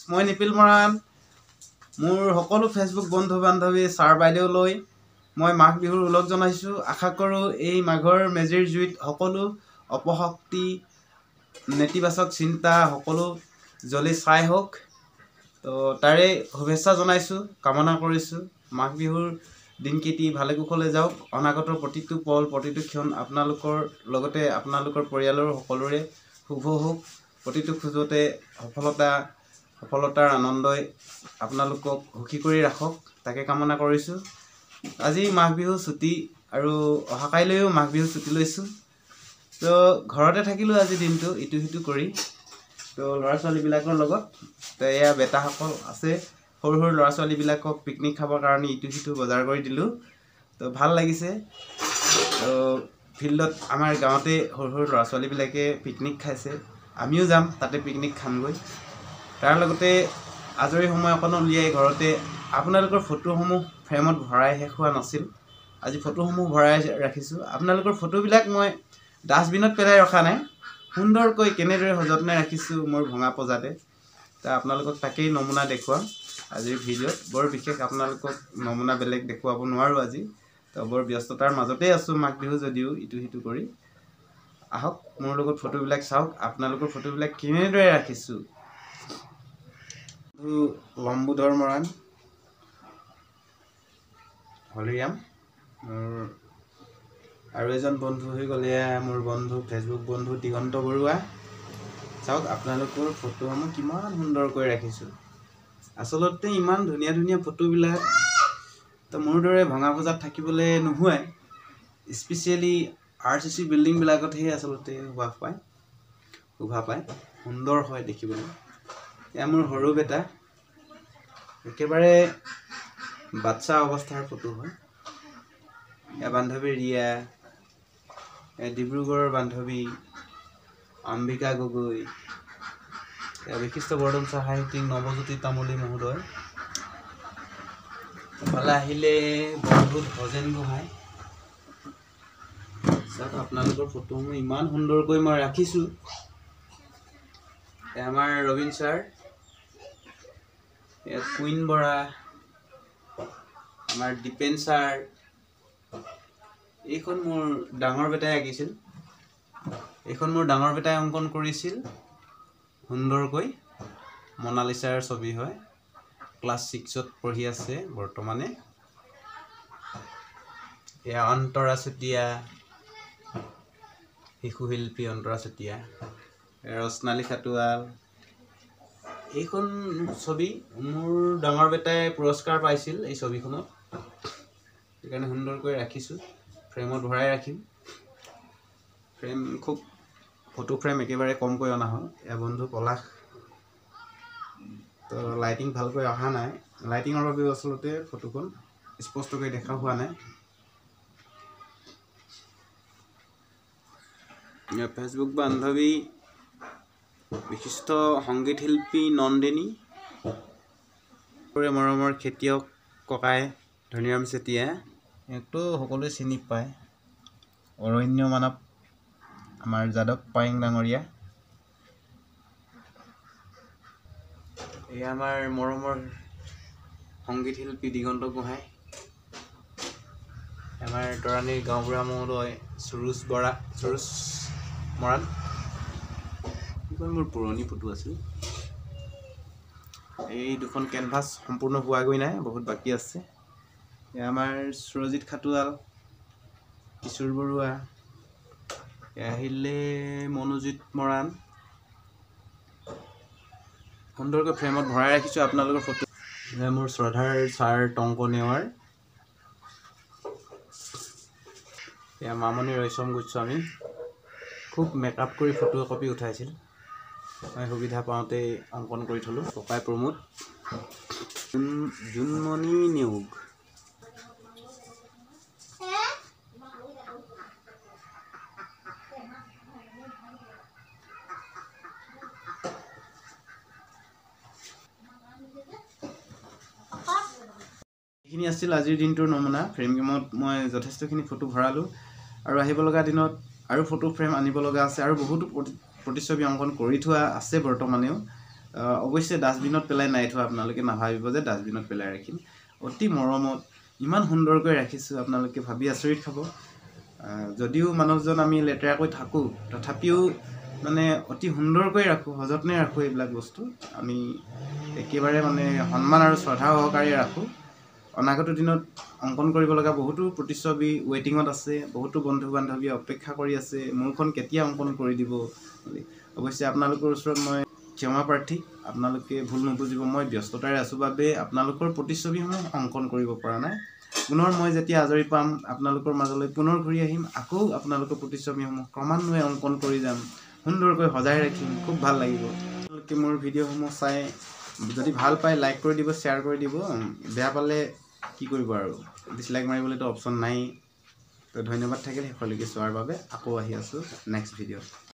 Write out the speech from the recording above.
মই নিপিল মৰাণ মোৰ সকলো ফেচবুক বন্ধু বান্ধৱী ছাৰ বাইদেউলৈ মই মাঘ বিহুৰ ওলগ জনাইছোঁ। আশা কৰোঁ এই মাঘৰ মেজিৰ জুইত সকলো অপশক্তি নেতিবাচক চিন্তা সকলো জ্বলি ছাই হওক। তো তাৰে শুভেচ্ছা জনাইছোঁ, কামনা কৰিছোঁ মাঘ বিহুৰ দিনকেইটি ভালে কুশলে যাওক। অনাগত প্ৰতিটো পল প্ৰতিটো ক্ষণ আপোনালোকৰ লগতে আপোনালোকৰ পৰিয়ালৰ সকলোৰে শুভ হওক। প্ৰতিটো খোজতে সফলতাৰ আনন্দই আপোনালোকক সুখী কৰি ৰাখক, তাকে কামনা কৰিছোঁ। আজি মাঘ বিহু ছুটি আৰু অহা কাইলৈও মাঘ বিহু ছুটি লৈছোঁ। তো ঘৰতে থাকিলোঁ আজি দিনটো ইটো সিটো কৰি। তো ল'ৰা ছোৱালীবিলাকৰ লগত তো এয়া বেটাসকল আছে, সৰু সৰু ল'ৰা ছোৱালীবিলাকক পিকনিক খাবৰ কাৰণে ইটো সিটো বজাৰ কৰি দিলোঁ। তো ভাল লাগিছে। তো ফিল্ডত আমাৰ গাঁৱতে সৰু সৰু ল'ৰা ছোৱালীবিলাকে পিকনিক খাইছে, আমিও যাম তাতে পিকনিক খামগৈ। তাৰ লগতে আজৰি সময় অকণ উলিয়াই ঘৰতে আপোনালোকৰ ফটোসমূহ ফ্ৰেমত ভৰাই শেষ হোৱা নাছিল, আজি ফটোসমূহ ভৰাই ৰাখিছোঁ। আপোনালোকৰ ফটোবিলাক মই ডাষ্টবিনত পেলাই ৰখা নাই, সুন্দৰকৈ কেনেদৰে সযত্নে ৰাখিছোঁ মোৰ ভঙা পজাতে। তো আপোনালোকক তাকেই নমুনা দেখুৱাম আজিৰ ভিডিঅ'ত। বৰ বিশেষ আপোনালোকক নমুনা বেলেগ দেখুৱাব নোৱাৰোঁ আজি। তো বৰ ব্যস্ততাৰ মাজতেই আছোঁ মাঘ বিহু যদিও ইটো সিটো কৰি। আহক মোৰ লগত ফটোবিলাক চাওক, আপোনালোকৰ ফটোবিলাক কেনেদৰে ৰাখিছোঁ। লম্বোধৰ মৰাণ হলিৰাম মোৰ আৰু এজন বন্ধু হৈ গ'লে মোৰ বন্ধু ফেচবুক বন্ধু দিগন্ত বৰুৱা। চাওক আপোনালোকৰ ফটোসমূহ কিমান সুন্দৰকৈ ৰাখিছোঁ। আচলতে ইমান ধুনীয়া ধুনীয়া ফটোবিলাক তো মোৰ দৰে ভঙা বজাত থাকিবলৈ নোহোৱাই, স্পেচিয়েলি RCC বিল্ডিংবিলাকতহে আচলতে শোভা পায়, সুন্দৰ হয় দেখিবলৈ। এয়া মোৰ সৰু বেটা, একেবাৰে বাচ্চা অৱস্থাৰ ফটো হয়। এয়া বান্ধৱী ৰিয়া, ডিব্ৰুগড়ৰ বান্ধৱী অম্বিকা গগৈ, বিশিষ্ট বৰদমচা সাহিত্যিক নৱজ্যোতি তামুলী মহোদয়। ইফালে আহিলে বন্ধু ভজেন গোহাঁই। চাওক আপোনালোকৰ ফটোসমূহ ইমান সুন্দৰকৈ মই ৰাখিছোঁ। আমাৰ ৰবীন ছাৰ, কুইন বৰা, আমাৰ দীপেন ছাৰ। এইখন মোৰ ডাঙৰ বেটাই আঁকিছিল, এইখন মোৰ ডাঙৰ বেটাই অংকন কৰিছিল সুন্দৰকৈ। মনালিছাৰ ছবি হয়, ক্লাছ 6ত পঢ়ি আছে বৰ্তমানে। এয়া অন্তৰা চুতীয়া, শিশু শিল্পী অন্তৰা চুতীয়া, ৰচনালী খাটোৱাল। এইখন ছবি মোৰ ডাঙৰ বেটাই পুৰস্কাৰ পাইছিল এই ছবিখনত, সেইকাৰণে সুন্দৰকৈ ৰাখিছোঁ, ফ্ৰেমত ভৰাই ৰাখিম। ফ্ৰেম খুব ফটো ফ্ৰেম একেবাৰে কমকৈ অনা হ'ল। এয়া বন্ধু পলাশ। তো লাইটিং ভালকৈ অহা নাই, লাইটিঙৰ বাবেও আচলতে ফটোখন স্পষ্টকৈ দেখা হোৱা নাই। ফেচবুক বান্ধৱী বিশিষ্ট সংগীত শিল্পী নন্দিনী, মৰমৰ খেতিয়ক ককাই ধনীৰাম চেতিয়া, একটো সকলোৱে চিনি পায়। অৰণ্য মানৱ আমাৰ যাদৱ পায়েং ডাঙৰীয়া। এয়া আমাৰ মৰমৰ সংগীত শিল্পী দিগন্ত গোহাঁই। আমাৰ তৰাণীৰ গাঁওবুঢ়া মহোদয় সুৰুজ মৰাণ। এইখন মোৰ পুৰণি ফটো আছিল। এই দুখন কেনভাছ সম্পূৰ্ণ হোৱাগৈ নাই, বহুত বাকী আছে। এয়া আমাৰ সুৰজিত খাটোৱাল, কিশোৰ বৰুৱা। এয়া আহিলে মনোজিত মৰাণ। সুন্দৰকৈ ফ্ৰেমত ভৰাই ৰাখিছোঁ আপোনালোকৰ ফটো। এয়া মোৰ শ্ৰদ্ধাৰ ছাৰ টংক নেৱাৰ। এয়া মামণি ৰয়ছম গোস্বামী, খুব মেকআপ কৰি ফটো একপি উঠাইছিল, মই সুবিধা পাওঁতেই অংকন কৰি থলোঁ। ককাই প্ৰমোদ, জোনমণি নেওগ। এইখিনি আছিল আজিৰ দিনটোৰ নমুনা। ফ্ৰেম গেমত মই যথেষ্টখিনি ফটো ভৰালোঁ আৰু আহিব লগা দিনত আৰু ফটো ফ্ৰেম আনিব লগা আছে আৰু বহুতো প্ৰতিচ্ছবি অংকন কৰি থোৱা আছে বৰ্তমানেও। অৱশ্যে ডাষ্টবিনত পেলাই নাই থোৱা, আপোনালোকে নাভাবিব যে ডাষ্টবিনত পেলাই ৰাখিম। অতি মৰমত ইমান সুন্দৰকৈ ৰাখিছোঁ, আপোনালোকে ভাবি আচৰিত খাব। যদিও মানুহজন আমি লেতেৰাকৈ থাকোঁ, তথাপিও মানে অতি সুন্দৰকৈ ৰাখোঁ, সযত্নে ৰাখোঁ। এইবিলাক বস্তু আমি একেবাৰে মানে সন্মান আৰু শ্ৰদ্ধা সহকাৰে ৰাখোঁ। অনাগত দিনত অংকন কৰিব লগা বহুতো প্ৰতিচ্ছবি ৱেটিঙত আছে, বহুতো বন্ধু বান্ধৱীয়ে অপেক্ষা কৰি আছে মোৰখন কেতিয়া অংকন কৰি দিব বুলি। অৱশ্যে আপোনালোকৰ ওচৰত মই ক্ষমা প্ৰাৰ্থী, আপোনালোকে ভুল নুবুজিব। মই ব্যস্ততাৰে আছোঁ বাবে আপোনালোকৰ প্ৰতিচ্ছবিসমূহ অংকন কৰিব পৰা নাই। পুনৰ মই যেতিয়া আজৰি পাম আপোনালোকৰ মাজলৈ পুনৰ ঘূৰি আহিম, আকৌ আপোনালোকৰ প্ৰতিচ্ছবিসমূহ ক্ৰমান্বয়ে অংকন কৰি যাম, সুন্দৰকৈ সজাই ৰাখিম, খুব ভাল লাগিব। আপোনালোকে মোৰ ভিডিঅ'সমূহ চাই যদি ভাল পায় লাইক কৰি দিব, শ্বেয়াৰ কৰি দিব। বেয়া পালে কি কৰিব আৰু, ডিছলাইক মাৰিবলৈতো অপশ্যন নাই। তো ধন্যবাদ থাকিল শেষলৈকে চোৱাৰ বাবে। আকৌ আহি আছোঁ নেক্সট ভিডিঅ'ত।